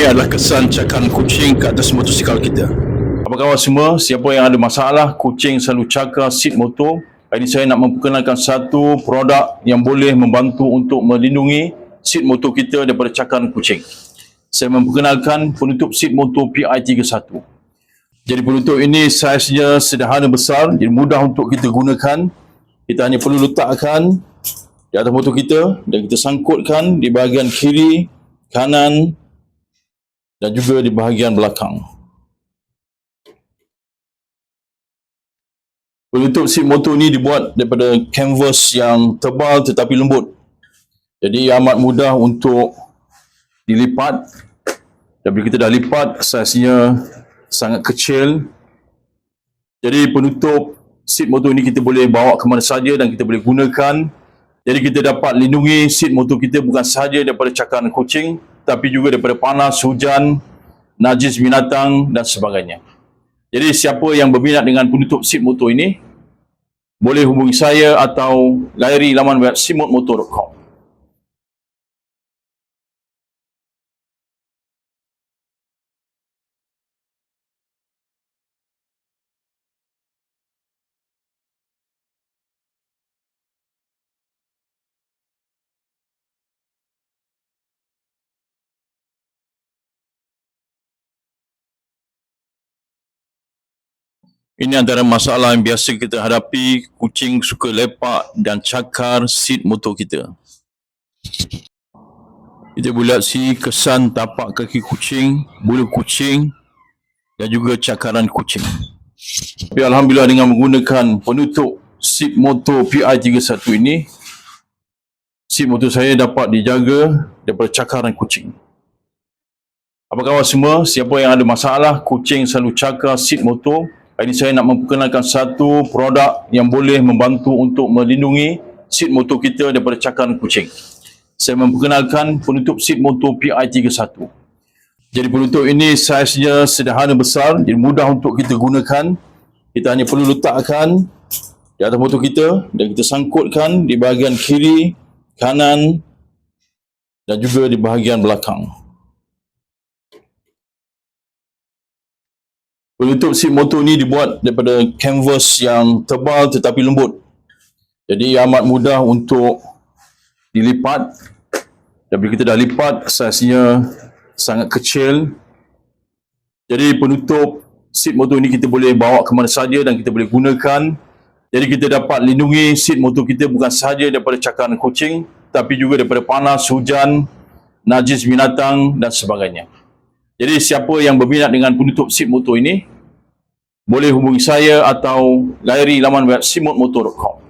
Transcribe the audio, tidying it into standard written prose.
Ini adalah kesan cakaran kucing ke atas motosikal kita. Apa khabar semua? Siapa yang ada masalah kucing selalu cakar seat motor, hari ini saya nak memperkenalkan satu produk yang boleh membantu untuk melindungi seat motor kita daripada cakaran kucing. Saya memperkenalkan penutup seat motor PI31. Jadi penutup ini saiznya sederhana besar, jadi mudah untuk kita gunakan. Kita hanya perlu letakkan di atas motor kita dan kita sangkutkan di bahagian kiri, kanan dan juga di bahagian belakang. Penutup seat motor ini dibuat daripada canvas yang tebal tetapi lembut. Jadi amat mudah untuk dilipat. Dan bila kita dah lipat, saiznya sangat kecil. Jadi penutup seat motor ini kita boleh bawa ke mana saja dan kita boleh gunakan. Jadi kita dapat lindungi seat motor kita bukan sahaja daripada cakaran kucing, tapi juga daripada panas, hujan, najis binatang dan sebagainya. Jadi siapa yang berminat dengan penutup seat motor ini, boleh hubungi saya atau layari laman web seatmotor.com. Ini antara masalah yang biasa kita hadapi, kucing suka lepak dan cakar seat motor kita. Kita boleh lihat kesan tapak kaki kucing, bulu kucing dan juga cakaran kucing. Tapi Alhamdulillah dengan menggunakan penutup seat motor PI31 ini, seat motor saya dapat dijaga daripada cakaran kucing. Apa khabar semua? Siapa yang ada masalah kucing selalu cakar seat motor, hari ini saya nak memperkenalkan satu produk yang boleh membantu untuk melindungi seat motor kita daripada cakaran kucing. Saya memperkenalkan penutup seat motor PI31. Jadi penutup ini saiznya sederhana besar, jadi mudah untuk kita gunakan. Kita hanya perlu letakkan di atas motor kita dan kita sangkutkan di bahagian kiri, kanan dan juga di bahagian belakang. Penutup seat motor ini dibuat daripada canvas yang tebal tetapi lembut. Jadi amat mudah untuk dilipat. Dan bila kita dah lipat, saiznya sangat kecil. Jadi penutup seat motor ini kita boleh bawa ke mana saja dan kita boleh gunakan. Jadi kita dapat lindungi seat motor kita bukan sahaja daripada cakaran kucing, tapi juga daripada panas, hujan, najis binatang dan sebagainya. Jadi siapa yang berminat dengan penutup seat motor ini, boleh hubungi saya atau layari laman web seatmotor.com.